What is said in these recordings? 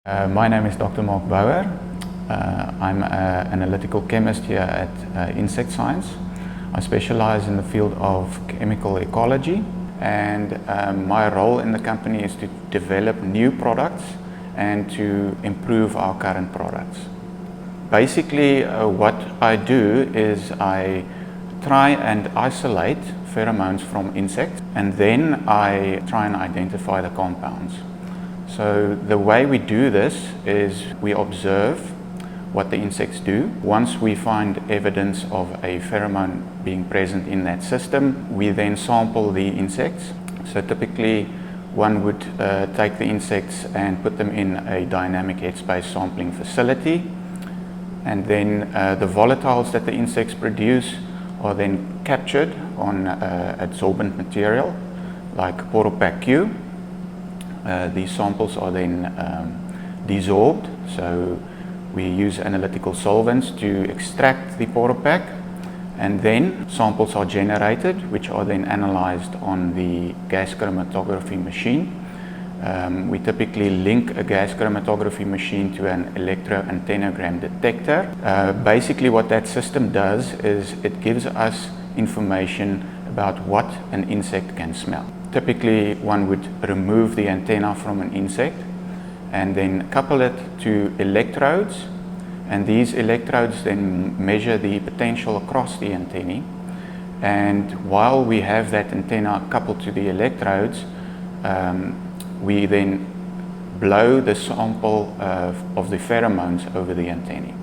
My name is Dr. Mark Bauer. I'm an analytical chemist here at Insect Science. I specialize in the field of chemical ecology, and my role in the company is to develop new products and to improve our current products. Basically, what I do is I try and isolate pheromones from insects, and then I try and identify the compounds. So the way we do this is we observe what the insects do. Once we find evidence of a pheromone being present in that system, we then sample the insects. So typically one would take the insects and put them in a dynamic headspace sampling facility, and then the volatiles that the insects produce are then captured on adsorbent material like Poropaque Q. These samples are then desorbed, so we use analytical solvents to extract the Poropaque, and then samples are generated which are then analyzed on the gas chromatography machine. We typically link a gas chromatography machine to an electroantennogram detector. Basically what that system does is it gives us information about what an insect can smell. Typically one would remove the antenna from an insect and then couple it to electrodes, and these electrodes then measure the potential across the antennae, and while we have that antenna coupled to the electrodes, we then blow the sample of the pheromones over the antennae,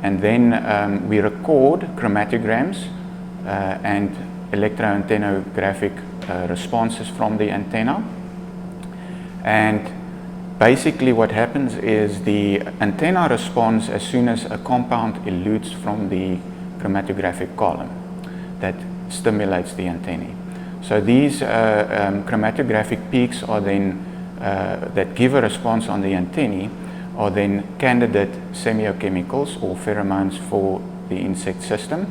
and then we record chromatograms and electroantennographic responses from the antenna. And basically what happens is the antenna responds as soon as a compound eludes from the chromatographic column that stimulates the antennae. So these chromatographic peaks are then that give a response on the antennae are then candidate semiochemicals or pheromones for the insect system.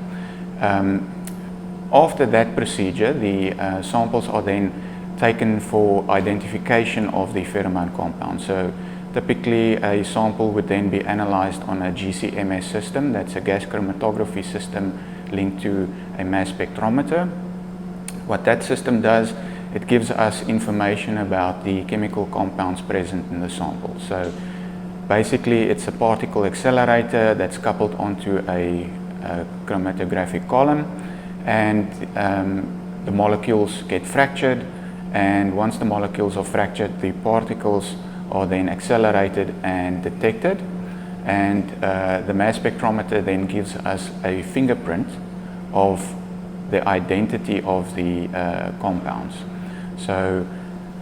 After that procedure, the samples are then taken for identification of the pheromone compound. So typically a sample would then be analyzed on a GC-MS system. That's a gas chromatography system linked to a mass spectrometer. What that system does, it gives us information about the chemical compounds present in the sample. So basically it's a particle accelerator that's coupled onto a chromatographic column, and the molecules get fractured, and once the molecules are fractured, the particles are then accelerated and detected, and the mass spectrometer then gives us a fingerprint of the identity of the compounds. So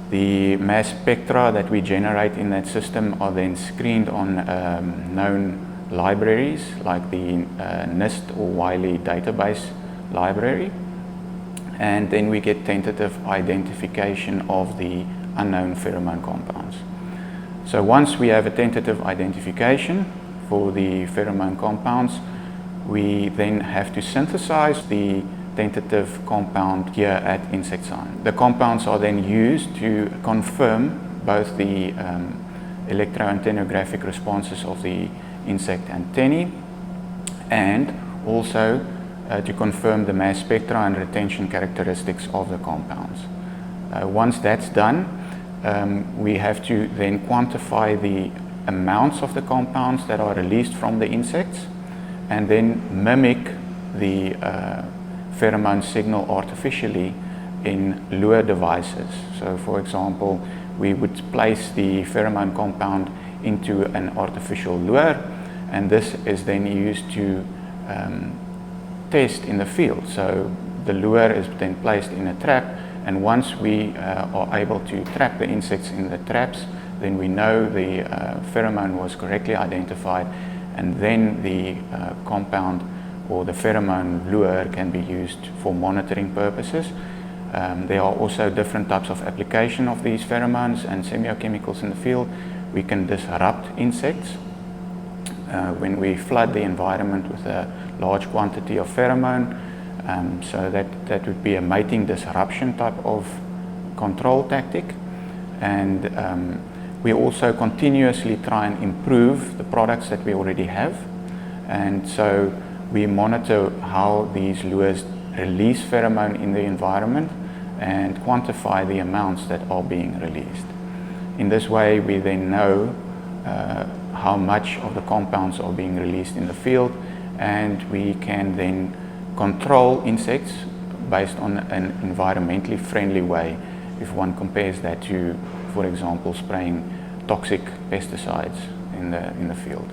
the mass spectra that we generate in that system are then screened on known libraries like the NIST or Wiley database library, and then we get tentative identification of the unknown pheromone compounds. So once we have a tentative identification for the pheromone compounds, we then have to synthesize the tentative compound here at Insect Science. The compounds are then used to confirm both the electroantennographic responses of the insect antennae, and also to confirm the mass spectra and retention characteristics of the compounds. Once that's done, we have to then quantify the amounts of the compounds that are released from the insects, and then mimic the pheromone signal artificially in lure devices. So for example, we would place the pheromone compound into an artificial lure, and this is then used to test in the field. So the lure is then placed in a trap, and once we are able to trap the insects in the traps, then we know the pheromone was correctly identified, and then the compound or the pheromone lure can be used for monitoring purposes. There are also different types of application of these pheromones and semiochemicals in the field. We can disrupt insects when we flood the environment with a large quantity of pheromone. So that would be a mating disruption type of control tactic. And We also continuously try and improve the products that we already have, and so we monitor how these lures release pheromone in the environment and quantify the amounts that are being released. In this way, we then know how much of the compounds are being released in the field, and we can then control insects based on an environmentally friendly way if one compares that to, for example, spraying toxic pesticides in the field.